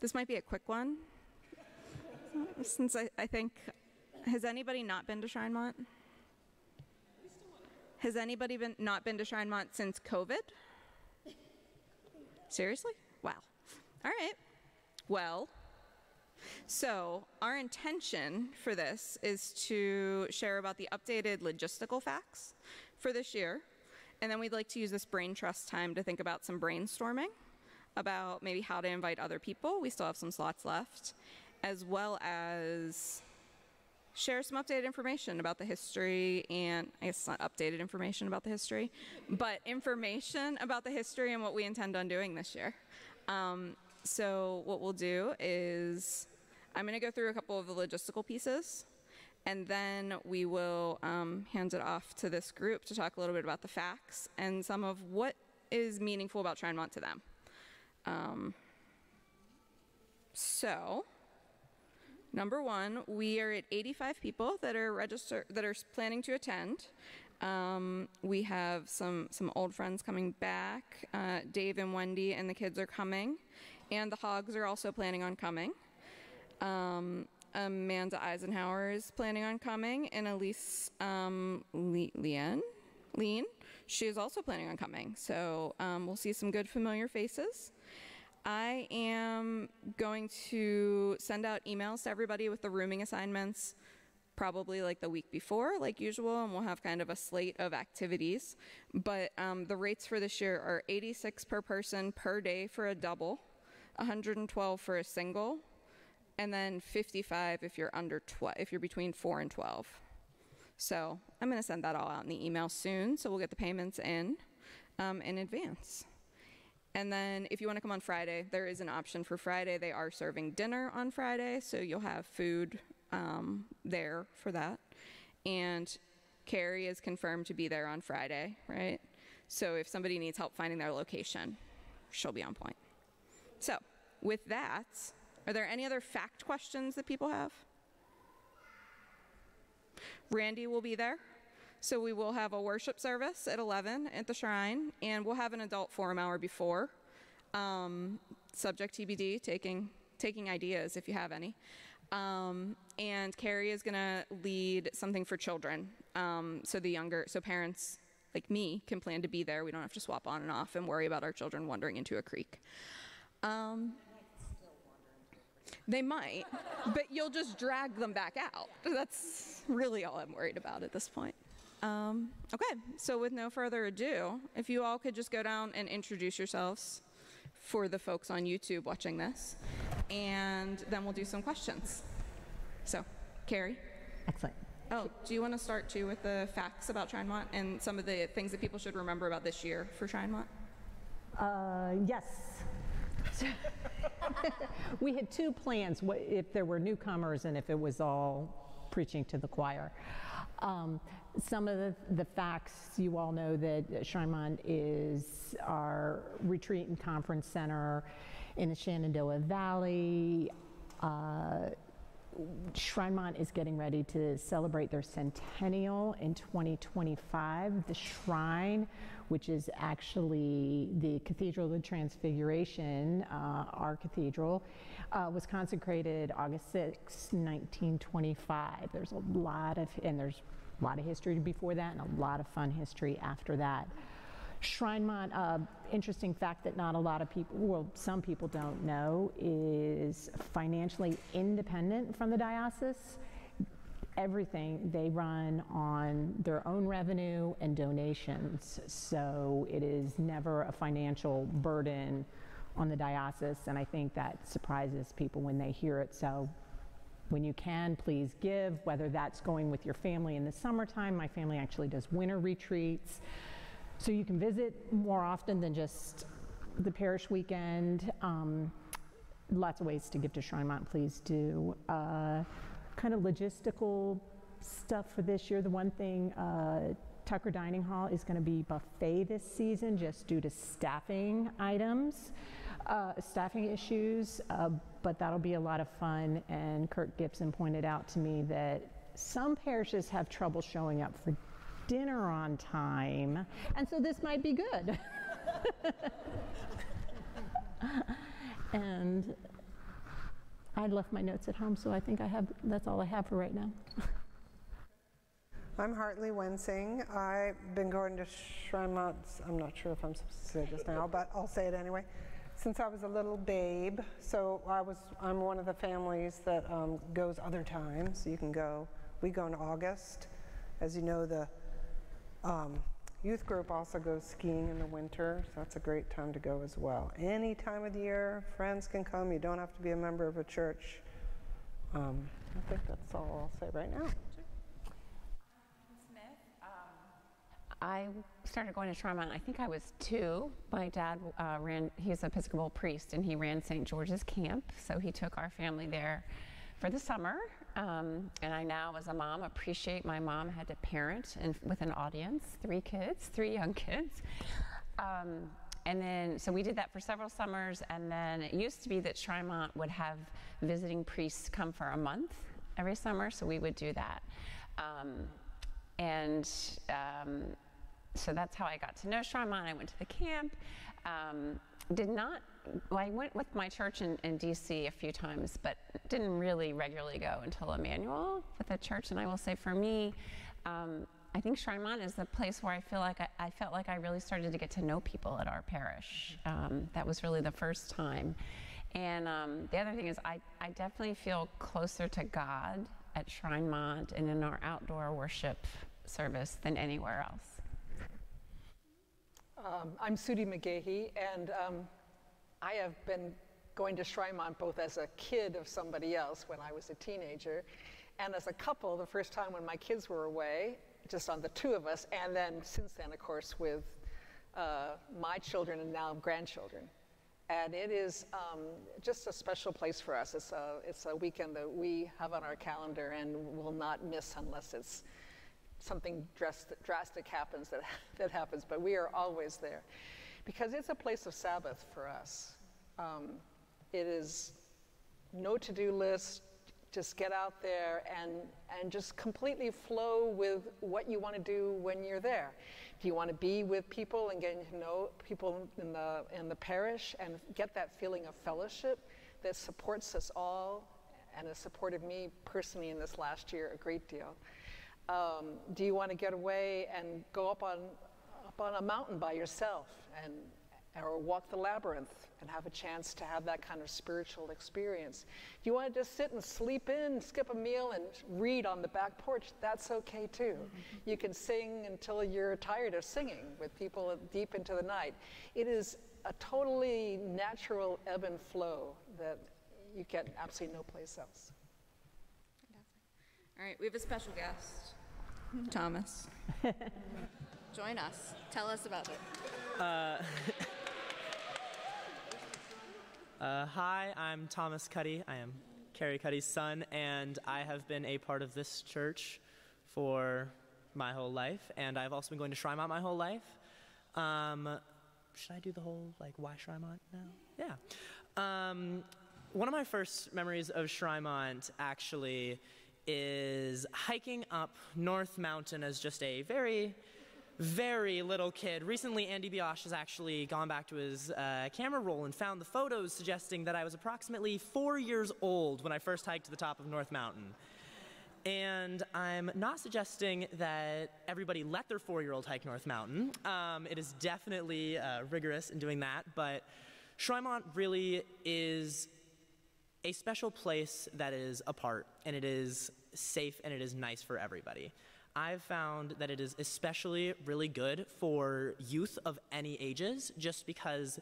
This might be a quick one, since I think, has anybody not been to Shrine Mont? Has anybody not been to Shrine Mont since COVID? Seriously? Wow. All right. Well, so our intention for this is to share about the updated logistical facts for this year. And then we'd like to use this brain trust time to think about some brainstorming about maybe how to invite other people. We still have some slots left, as well as share some updated information about the history, and I guess it's not updated information about the history, but information about the history and what we intend on doing this year. So what we'll do is I'm going to go through a couple of the logistical pieces, and then we will hand it off to this group to talk a little bit about the facts and some of what is meaningful about Shrine Mont to them. So, number one, we are at 85 people that are registered, that are planning to attend. We have some old friends coming back. Dave and Wendy and the kids are coming, and the Hogs are also planning on coming. Amanda Eisenhower is planning on coming, and Elise Lean, she is also planning on coming. So we'll see some good familiar faces. I am going to send out emails to everybody with the rooming assignments probably like the week before, like usual, and we'll have kind of a slate of activities. But the rates for this year are $86 per person per day for a double, $112 for a single, and then $55 if you're if you're between 4 and 12. So I'm going to send that all out in the email soon, so we'll get the payments in advance. And then if you want to come on Friday, there is an option for Friday. They are serving dinner on Friday, so you'll have food there for that. And Carrie is confirmed to be there on Friday, right? So if somebody needs help finding their location, she'll be on point. So with that, are there any other fact questions that people have? Randy will be there. So we will have a worship service at 11 at the shrine, and we'll have an adult forum hour before. Subject TBD, taking ideas if you have any. And Carrie is going to lead something for children. So parents like me can plan to be there. We don't have to swap on and off and worry about our children wandering into a creek. They might, but you'll just drag them back out. That's really all I'm worried about at this point. Okay, so with no further ado, if you all could just go down and introduce yourselves for the folks on YouTube watching this, and then we'll do some questions. So, Carrie? Excellent. Oh, do you want to start too with the facts about Shrine Mont and some of the things that people should remember about this year for Shrine Mont? Yes. We had two plans, if there were newcomers and if it was all preaching to the choir. Some of the facts, you all know that Shrine Mont is our retreat and conference center in the Shenandoah Valley. Shrine Mont is getting ready to celebrate their centennial in 2025. The shrine, which is actually the Cathedral of the Transfiguration, our cathedral, was consecrated August 6, 1925. There's a lot of history before that and a lot of fun history after that. Shrine Mont, interesting fact that not a lot of people, well, some people don't know, is financially independent from the diocese. Everything they run on their own revenue and donations, so it is never a financial burden on the diocese, and I think that surprises people when they hear it. So when you can, please give, whether that's going with your family in the summertime. My family actually does winter retreats. So you can visit more often than just the parish weekend. Lots of ways to give to Shrine Mont, please do. Kind of logistical stuff for this year. The one thing, Tucker Dining Hall is going to be buffet this season just due to staffing issues, but that'll be a lot of fun. And Kurt Gibson pointed out to me that some parishes have trouble showing up for dinner on time, and so this might be good. And I left my notes at home, so I think that's all I have for right now. I'm Hartley Wensing. I've been going to Shrine Mont, I'm not sure if I'm supposed to say this now, but I'll say it anyway, since I was a little babe. So I'm one of the families that goes other times. You can go, we go in August. As you know, the youth group also goes skiing in the winter, so that's a great time to go as well. Any time of the year, friends can come. You don't have to be a member of a church. I think that's all I'll say right now. I started going to Shrine Mont, I think I was 2. My dad he's an Episcopal priest, and he ran St. George's Camp, so he took our family there for the summer. And I now, as a mom, appreciate my mom had to parent with an audience, 3 young kids. And then, so we did that for several summers, and then it used to be that Shrine Mont would have visiting priests come for a month every summer, so we would do that. So that's how I got to know Shrine Mont. I went to the camp. I went with my church in DC a few times, but didn't really regularly go until Immanuel with the church. And I will say for me, I think Shrine Mont is the place where I felt like I really started to get to know people at our parish. That was really the first time. And the other thing is I definitely feel closer to God at Shrine Mont and in our outdoor worship service than anywhere else. I'm Sudie McGahee, and I have been going to Shrine Mont both as a kid of somebody else when I was a teenager, and as a couple the first time when my kids were away, just on the 2 of us, and then since then, of course, with my children and now grandchildren. And it is just a special place for us. It's a weekend that we have on our calendar and will not miss unless it's something drastic happens that happens, but we are always there because it's a place of Sabbath for us. It is no to-do list, just get out there and just completely flow with what you want to do when you're there. Do you want to be with people and getting to know people in the parish and get that feeling of fellowship that supports us all and has supported me personally in this last year a great deal? Do you want to get away and go up on a mountain by yourself or walk the labyrinth and have a chance to have that kind of spiritual experience? Do you want to just sit and sleep in, skip a meal, and read on the back porch? That's okay too. You can sing until you're tired of singing with people deep into the night. It is a totally natural ebb and flow that you get absolutely no place else. All right, we have a special guest, Thomas. Join us. Tell us about it. Hi, I'm Thomas Cuddy. I am Carrie Cuddy's son, and I have been a part of this church for my whole life, and I've also been going to Shrine Mont my whole life. Should I do the whole, why Shrine Mont now? Yeah. One of my first memories of Shrine Mont, actually, is hiking up North Mountain as just a very, very little kid. Recently, Andy Biosh has actually gone back to his camera roll and found the photos suggesting that I was approximately 4 years old when I first hiked to the top of North Mountain. And I'm not suggesting that everybody let their 4-year-old hike North Mountain. It is definitely rigorous in doing that, but Shrine Mont really is a special place that is apart, and it is safe, and it is nice for everybody. I've found that it is especially really good for youth of any ages, just because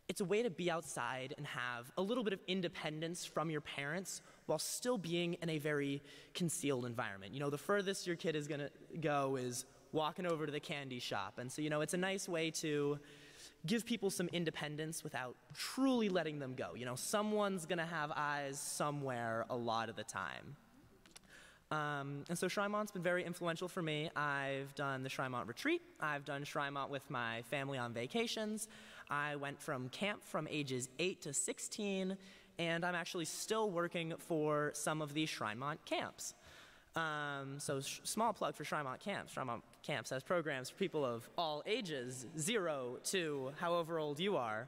it's a way to be outside and have a little bit of independence from your parents while still being in a very concealed environment. You know, the furthest your kid is gonna go is walking over to the candy shop, and so, it's a nice way to give people some independence without truly letting them go. Someone's gonna have eyes somewhere a lot of the time. And so Shrine Mont's been very influential for me. I've done the Shrine Mont retreat. I've done Shrine Mont with my family on vacations. I went from camp from ages 8 to 16, and I'm actually still working for some of these Shrine Mont camps. So small plug for Shrine Mont camps. Shrine Mont camps has programs for people of all ages, 0 to however old you are.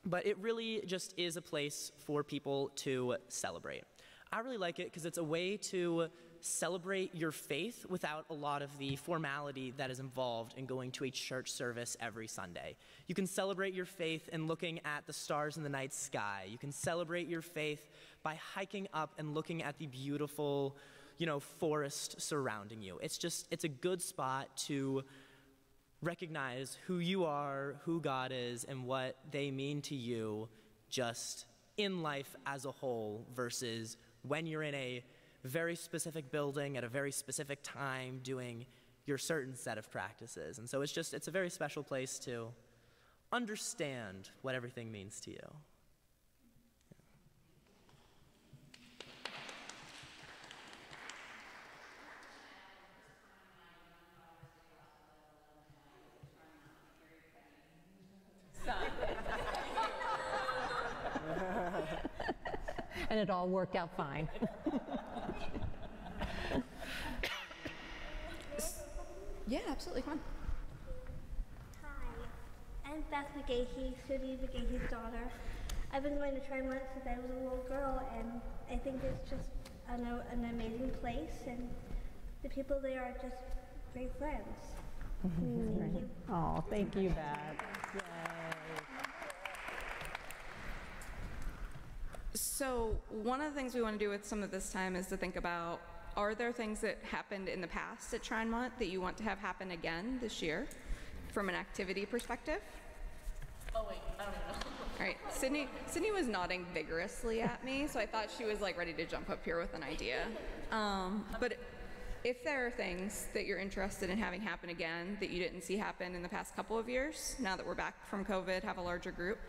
But it really just is a place for people to celebrate. I really like it because it's a way to celebrate your faith without a lot of the formality that is involved in going to a church service every Sunday. You can celebrate your faith in looking at the stars in the night sky. You can celebrate your faith by hiking up and looking at the beautiful, forest surrounding you. It's a good spot to recognize who you are, who God is, and what they mean to you just in life as a whole versus when you're in a very specific building at a very specific time doing your certain set of practices. And so it's a very special place to understand what everything means to you. And it all worked out fine. Yeah, absolutely. Come on. Hi, I'm Beth McGahee, Sudi McGahee's daughter. I've been going to Tremont since I was a little girl, and I think it's just an amazing place, and the people there are just great friends. Thank you. Oh, thank you, Beth. Yay. So one of the things we want to do with some of this time is to think about, are there things that happened in the past at Shrine Month that you want to have happen again this year from an activity perspective? Oh wait, I don't even know. All right, Sydney was nodding vigorously at me, so I thought she was like ready to jump up here with an idea. But if there are things that you're interested in having happen again that you didn't see happen in the past couple of years, now that we're back from COVID, have a larger group,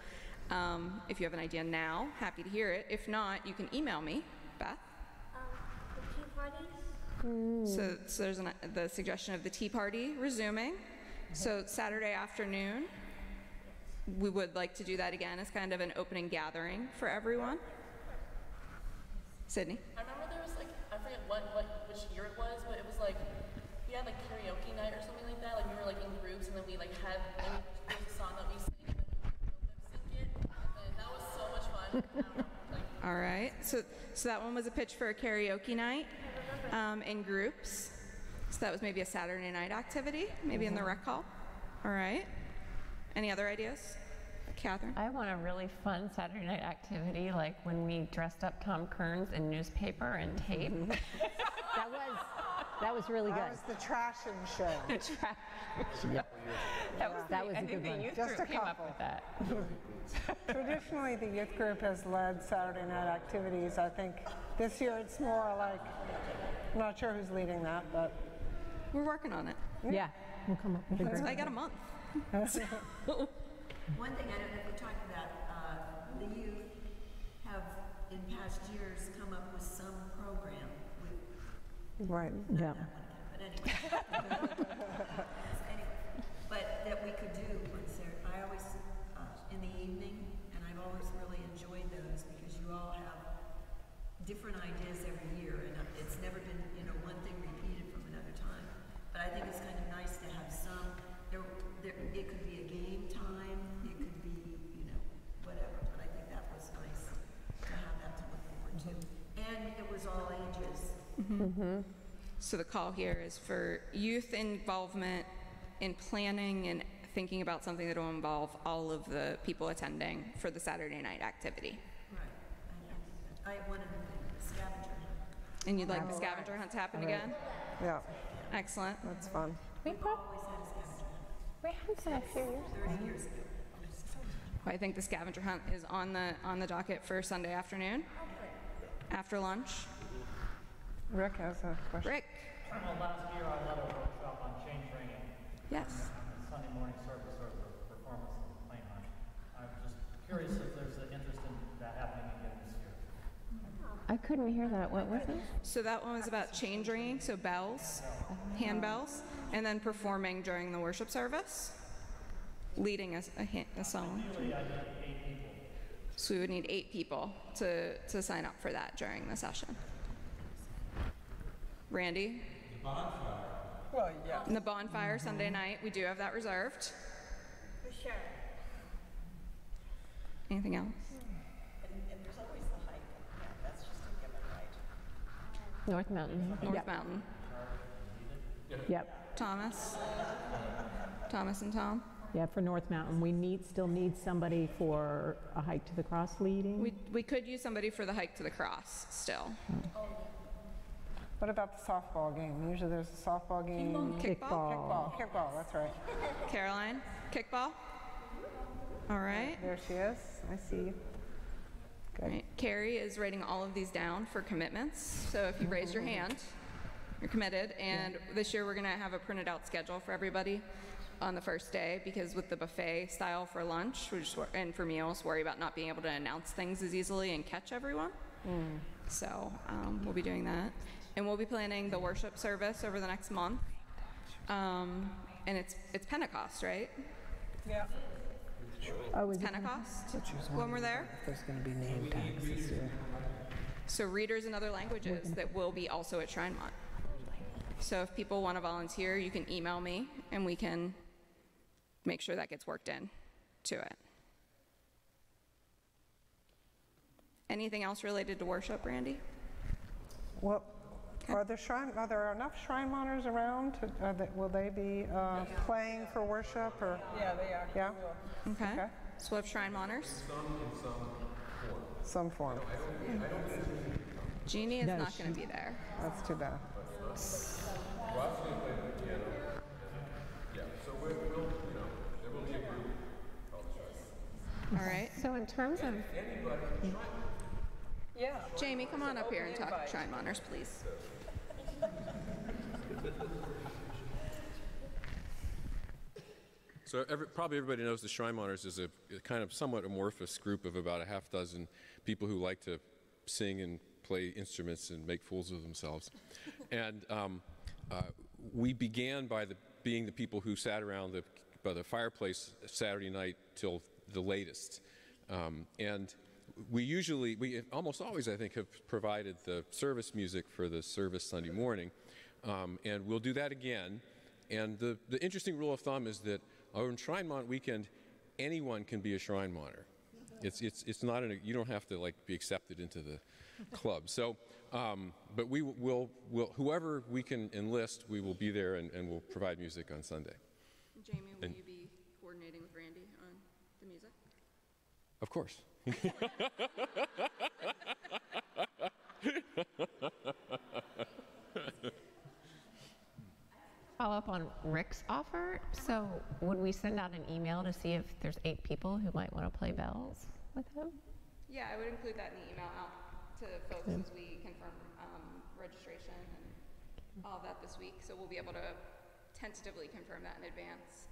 if you have an idea now, happy to hear it. If not, you can email me, Beth. The tea parties? So there's the suggestion of the tea party resuming. So Saturday afternoon, we would like to do that again as kind of an opening gathering for everyone. Sydney? I remember there was I forget which year it was, but it was we had karaoke night or something like that. We were in groups, and then we had there was a song that we sang, and then we lip sync it, and that was so much fun. I don't know, All right, so that one was a pitch for a karaoke night in groups. So that was maybe a Saturday night activity, maybe in the rec hall. All right. Any other ideas? Catherine? I want a really fun Saturday night activity, like when we dressed up Tom Kearns in newspaper and tape. That was really good. That was the trashing show. That was I a think good the one. youth Just group a came up couple. with that. Traditionally, the youth group has led Saturday night activities. I think this year it's more I'm not sure who's leading that, but. We're working on it. Yeah, we'll come up with a great. I got a month. One thing, I don't know if we're talking about, the youth have in past years come up with some program with, Right. Yeah. but anyway. But that we could do once there, I always, in the evening, and I've always really enjoyed those because you all have different ideas every year, and it's never been, one thing repeated from another time. But I think it's kind of nice to have some, it could be a game time, it could be, whatever, but I think that was nice to have that to look forward to. And it was all ages. So the call here is for youth involvement in planning and thinking about something that will involve all of the people attending for the Saturday night activity. Right. I have one other thing, the scavenger hunt. And you'd like the scavenger hunt to happen again? Yeah, Excellent. that's fun. We Always had a scavenger hunt, we haven't said a few years. 30 years ago. I think the scavenger hunt is on the docket for Sunday afternoon after lunch. Rick has a question. Rick? Last year I led a workshop on chain training Yes. on the Sunday morning service or the performance of the plane hunt. I'm just curious if there's an interest in that happening again this year. I couldn't hear that. What was it? So that one was about chain ringing, so bells, handbells, and then performing during the worship service, leading a song. Usually I need 8 people. So we would need 8 people to sign up for that during the session. Randy? Well, yeah. And the bonfire Sunday night, we do have that reserved. For sure. Anything else? And there's always the hike. Yeah, that's just a given, right? North Mountain. North Yep. Mountain. Yep. Thomas? Thomas and Tom? Yeah, for North Mountain, we still need somebody for a hike to the cross leading. We could use somebody for the hike to the cross still. What about the softball game? Usually there's a softball game. Kickball? Kickball, that's right. Caroline? Kickball? All right. There she is. I see you. All right. Carrie is writing all of these down for commitments. So if you raise your hand, you're committed. And this year we're going to have a printed out schedule for everybody on the first day, because with the buffet style for lunch and for meals, worry about not being able to announce things as easily and catch everyone. So we'll be doing that. And we'll be planning the worship service over the next month. And it's Pentecost, right? Yeah. Oh, is it Pentecost when we're there. If there's going to be name tags this year. So readers in other languages that will be also at Shrine Mont. So if people want to volunteer, you can email me and we can make sure that gets worked in to it. Anything else related to worship, Randy? Well, are there enough Shrine Monters around? Will they be playing for worship? Or? Yeah, they are. Yeah? Okay. Okay. So we'll have Shrine Monters. Some form. Jeannie is No, not going to be there. That's too bad. All right. So in terms of, Yeah. Jamie, come on up here and talk Shrine Monters, please. So probably everybody knows the Shrine Monters is a kind of somewhat amorphous group of about a half dozen people who like to sing and play instruments and make fools of themselves. And we began by being the people who sat around by the fireplace Saturday night till the latest. And we almost always, I think, have provided the service music for the service Sunday morning. And we'll do that again. And the interesting rule of thumb is that on Shrine Mont weekend, anyone can be a Shrine Monter. It's not you don't have to be accepted into the club. So, but we will whoever we can enlist, we will be there and we'll provide music on Sunday. Jamie, will you be coordinating with Randy on the music? Of course. follow up on Rick's offer. So would we send out an email to see if there's 8 people who might want to play bells with him? Yeah, I would include that in the email out to folks as we confirm registration and all of that this week. So we'll be able to tentatively confirm that in advance.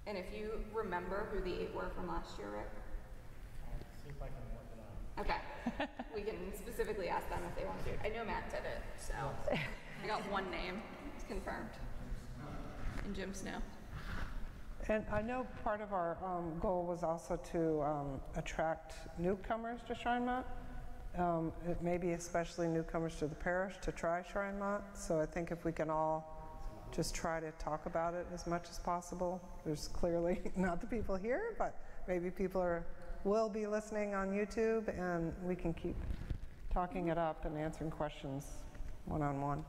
And if you remember who the 8 were from last year, Rick? See if I can work it out. Okay. We can specifically ask them if they want to. I know Matt did it, so I got one name. It's confirmed. And Jim Snow. And I know part of our goal was also to attract newcomers to Shrine Mont, maybe especially newcomers to the parish to try Shrine Mont. So I think if we can all just try to talk about it as much as possible. There's clearly not the people here, but maybe people will be listening on YouTube, and we can keep talking it up and answering questions one-on-one.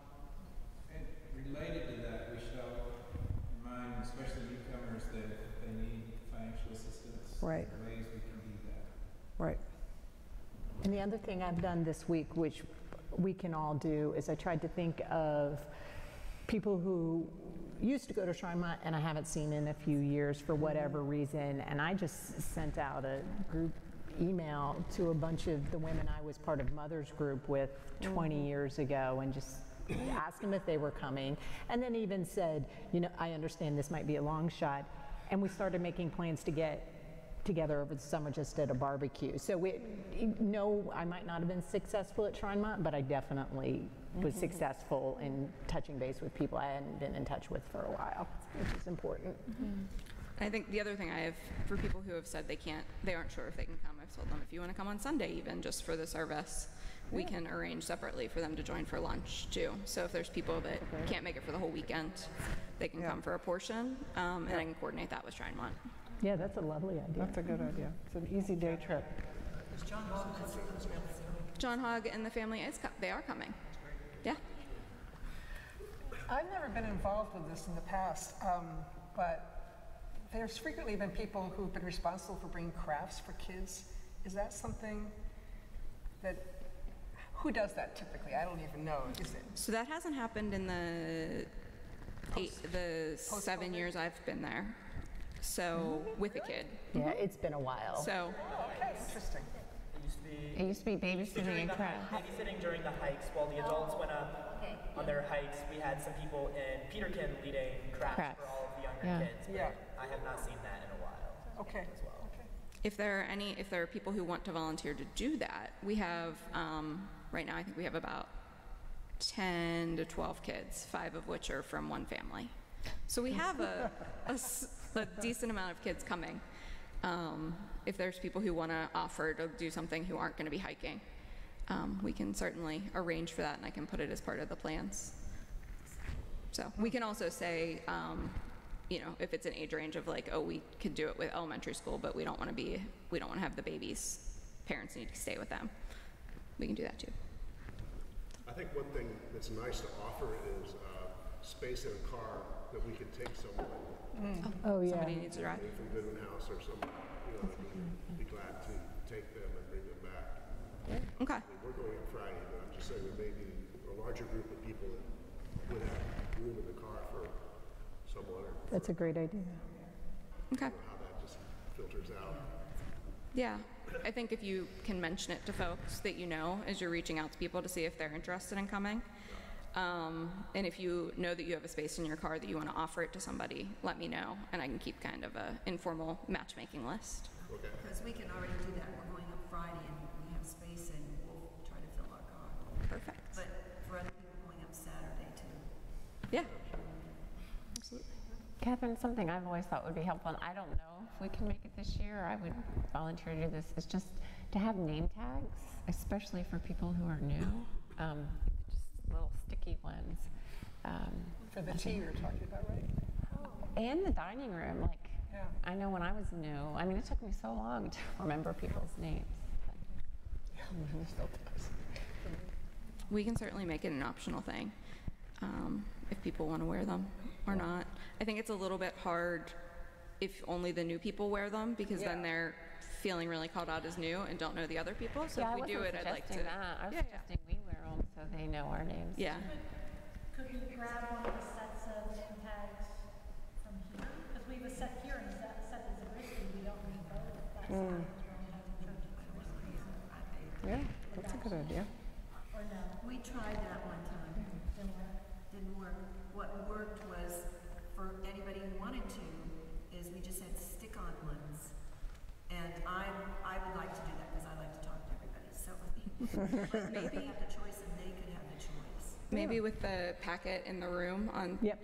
And related to that, we shall remind especially newcomers that if they need financial assistance, Right. there are ways we can do that. Right. And the other thing I've done this week, which we can all do, is I tried to think of people who used to go to Shrine Mont and I haven't seen in a few years for whatever reason, and I just sent out a group email to a bunch of the women I was part of Mother's Group with 20 years ago and just asked them if they were coming, and then even said, you know, I understand this might be a long shot, and we started making plans to get together over the summer just at a barbecue. So I might not have been successful at Shrine Mont, but I definitely was successful in touching base with people I hadn't been in touch with for a while, which is important. I think the other thing I have for people who have said they aren't sure if they can come, I've told them if you want to come on Sunday even just for the service, we can arrange separately for them to join for lunch too. So if there's people that can't make it for the whole weekend, they can come for a portion, and I can coordinate that with Shrine Mont. Yeah, that's a lovely idea. That's a good idea. It's an easy day trip. John Hogg and the family they are coming. Yeah. I've never been involved with this in the past, but there's frequently been people who've been responsible for bringing crafts for kids. Is that something that, who does that typically? I don't even know. Is it? So that hasn't happened in the 7 years I've been there. So with a kid. Yeah, it's been a while. So. Oh, okay, interesting. It used to be babysitting and crafts. Babysitting during the hikes while the adults went up on their hikes. We had some people in Peterkin leading crafts for all of the younger kids. But I have not seen that in a while. Okay. As well. If there are people who want to volunteer to do that, we have right now I think we have about 10 to 12 kids, 5 of which are from one family. So we have a decent amount of kids coming. If there's people who want to offer to do something who aren't going to be hiking, we can certainly arrange for that, and I can put it as part of the plans. So we can also say, if it's an age range of like, oh, we could do it with elementary school, but we don't want to have the babies. Parents need to stay with them. We can do that too. I think one thing that's nice to offer is space in a car that we can take someone. Oh, yeah. Somebody needs to drive. From Goodwin House or something, we'd be glad to take them and bring them back. Okay. I mean, we're going on Friday, but I'm just saying there may be a larger group of people that would have room in the car for someone. That's a great idea. Okay. How that just filters out. Yeah, I think if you can mention it to folks that you know as you're reaching out to people to see if they're interested in coming. And if you know that you have a space in your car that you want to offer it to somebody, let me know, and I can keep kind of an informal matchmaking list. Okay. Because we can already do that. We're going up Friday and we have space and we'll try to fill our car. Perfect. But for other people going up Saturday too. Yeah. Absolutely. Catherine, something I've always thought would be helpful, and I don't know if we can make it this year, I would volunteer to do this, is just to have name tags, especially for people who are new. Just little sticky ones. For the tea you're talking about, right? And the dining room, I know when I was new, I mean, it took me so long to remember people's names. We can certainly make it an optional thing if people want to wear them or not. I think it's a little bit hard if only the new people wear them, because then they're feeling really called out as new and don't know the other people. So if we do it, I'd like to. I was suggesting we wear them so they know our names. Yeah. Could we grab one of the sets of name tags from here? Because we have a set here and that set is existing. We don't need both. That's Yeah, that's a good idea. Or no? We tried that one time. Didn't work. What worked was, for anybody who wanted to, is we just had stick-on ones. And I would like to do that because I like to talk to everybody. So maybe have the choice and they could have the choice. Maybe with the packet in the room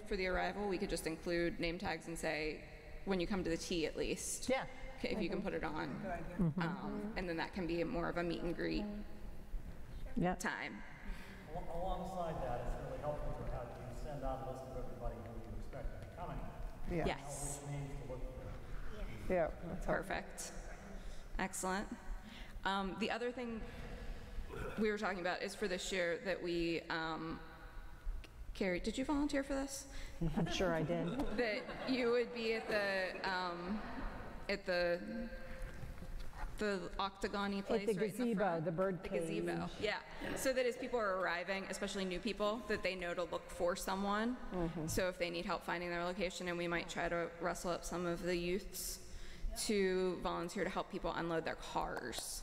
for the arrival, we could just include name tags and say, when you come to the tea at least. Yeah. If you can put it on. And then that can be more of a meet and greet time. Alongside that, it's really helpful to have you send out a list of everybody who you expect to be coming. Yeah. Yes. Which names to look for. Yeah, that's Perfect. Excellent. The other thing we were talking about is for this year that we, Carrie, did you volunteer for this? I'm sure I did. That you would be at the octagon-y place, At the right in the gazebo, front? the bird The cage. gazebo, yeah. So that as people are arriving, especially new people, that they know to look for someone. So if they need help finding their location, and we might try to rustle up some of the youths to volunteer to help people unload their cars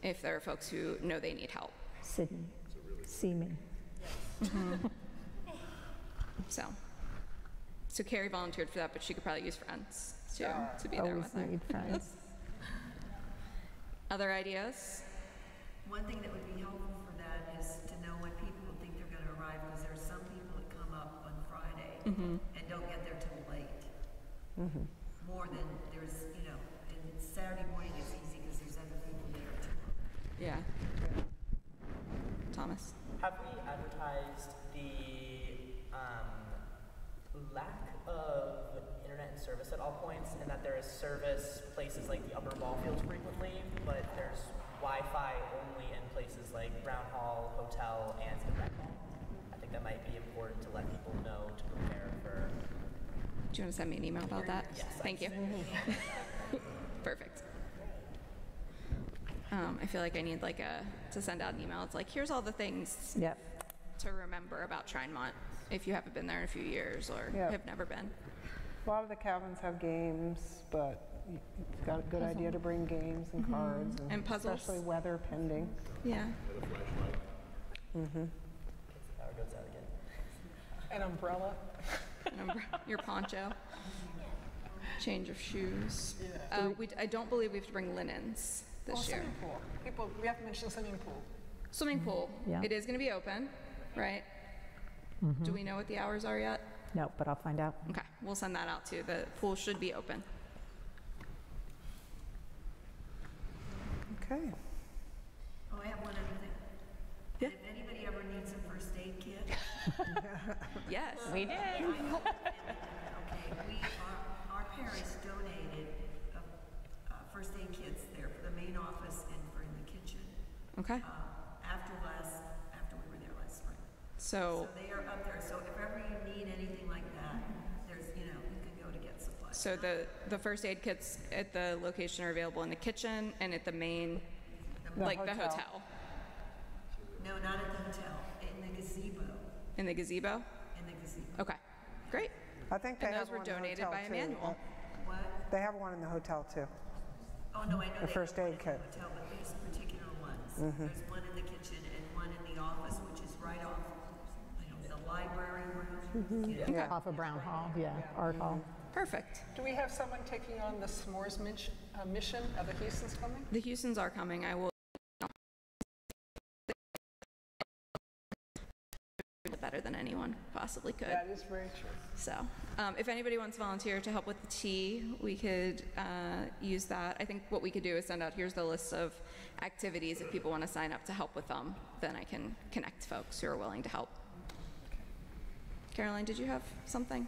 if there are folks who know they need help. Sydney, see me. So Carrie volunteered for that, but she could probably use friends to be there Always with her. need friends. Other ideas? One thing that would be helpful for that is to know when people think they're going to arrive, because there are some people that come up on Friday and don't get there till late. More than there's, and Saturday morning is easy because there's other people there too. Yeah. Thomas? Have we advertised the lack of internet and service at all points, and that there is service places like the upper ball fields frequently, but there's Wi-Fi only in places like Brown Hall, Hotel, and the Rec Hall. I think that might be important to let people know to prepare for. Do you want to send me an email about that? Yes. Thank you. Perfect. I feel like I need to send out an email. It's like, here's all the things Yep. to remember about Shrinemont if you haven't been there in a few years or Yep. have never been. A lot of the cabins have games, but it's got a good idea to bring games and cards. And puzzles. Especially weather pending. Yeah. Power goes out again. An umbrella. Your poncho. Change of shoes. I don't believe we have to bring linens this year. Swimming pool. We have to mention swimming pool. Swimming pool. Yeah. It is going to be open, right? Do we know what the hours are yet? No, but I'll find out. Okay, we'll send that out too. The pool should be open. Okay. Oh, I have one other thing. Yeah. If anybody ever needs a first aid kit, Yes. We did. okay, our parish donated first aid kits there for the main office and for in the kitchen. Okay. After we were there last spring. So So they are up there. So if ever you need anything like that, there's, you can go to get supplies. So the first aid kits at the location are available in the kitchen and at the main, The like the hotel. hotel. No, not at the hotel, in the gazebo. In the gazebo? In the gazebo. Okay, great. I think they And have those were one in the donated hotel, by too. Immanuel. What? They have one in the hotel too. Oh, no, I know The they first have one aid in kit. the hotel, but these particular ones. There's one in the kitchen and one in the office, which is right off, the library room. You know, Yeah. Off of Brown Hall, yeah, Art Hall. Perfect. Do we have someone taking on the s'mores mission? Are the Houstons coming? The Houstons are coming. I will better than anyone possibly could. That is very true. So, if anybody wants to volunteer to help with the tea, we could use that. I think what we could do is send out, here's the list of activities. If people want to sign up to help with them, then I can connect folks who are willing to help. Caroline, did you have something?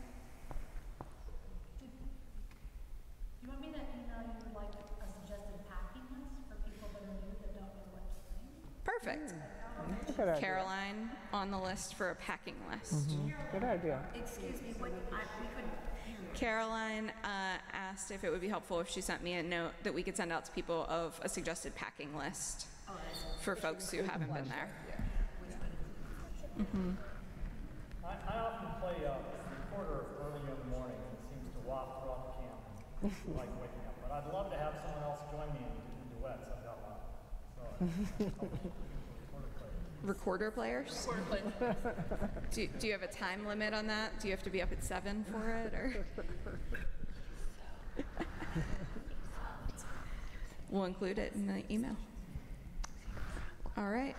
You want me to email you like a suggested packing list for people that are new that don't know what to bring? Perfect. That's a good idea. Caroline on the list for a packing list. Good idea. Excuse me, we couldn't hear you. Caroline asked if it would be helpful if she sent me a note that we could send out to people of a suggested packing list for folks who haven't been there. I often play a recorder early in the morning and it seems to waft throughout the camp. I like waking up. But I'd love to have someone else join me in duets. I've got one. So, Recorder players? Do you have a time limit on that? Do you have to be up at 7 for it, or? We'll include it in the email. All right.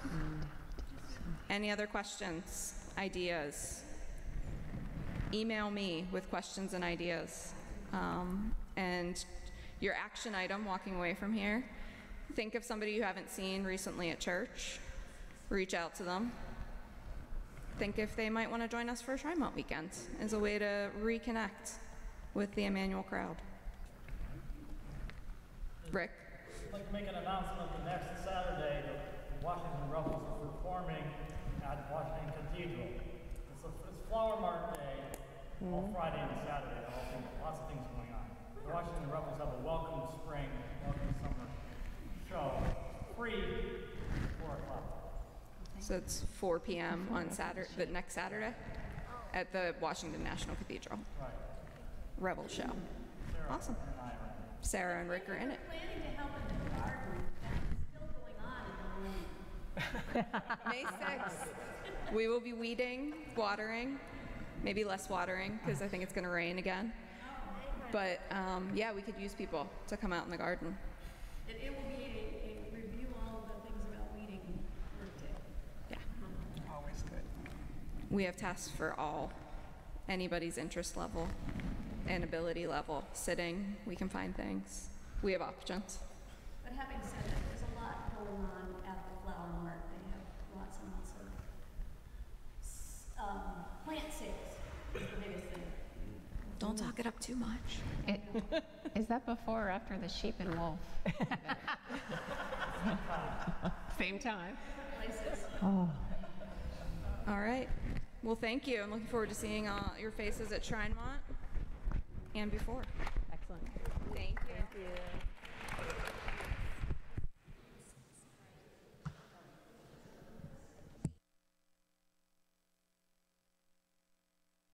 Any other questions, ideas? Email me with questions and ideas. And your action item walking away from here, think of somebody you haven't seen recently at church. Reach out to them. Think if they might want to join us for a Shrinemont weekend as a way to reconnect with the Immanuel crowd. Rick? I'd like to make an announcement that next Saturday, the Washington Rebels are performing at Washington Cathedral. It's Flower Mart Day, all Friday and Saturday. There are lots of things going on. The Washington Rebels have a Welcome Spring, Welcome Summer show, free, 4 o'clock. So it's 4 p.m. on Saturday, the next Saturday, at the Washington National Cathedral. Right. Rebel show. Awesome. Sarah and Rick are in it. Planning to help in the garden, that's still going on in the room. May 6th, we will be weeding, watering, maybe less watering because I think it's going to rain again. But yeah, we could use people to come out in the garden. It will be a review all of the things about weeding workday. Yeah. Always good. We have tasks for all, anybody's interest level and ability level. Sitting, we can find things. We have options. But having said that, there's a lot going on at the Flower Mart. They have lots and lots of plant sales. Is the biggest thing. Don't talk it up too much. Is that before or after the sheep and wolf? Same time. Oh. All right. Well, thank you. I'm looking forward to seeing your faces at Shrine Mont and before. Excellent. Thank you. Thank you.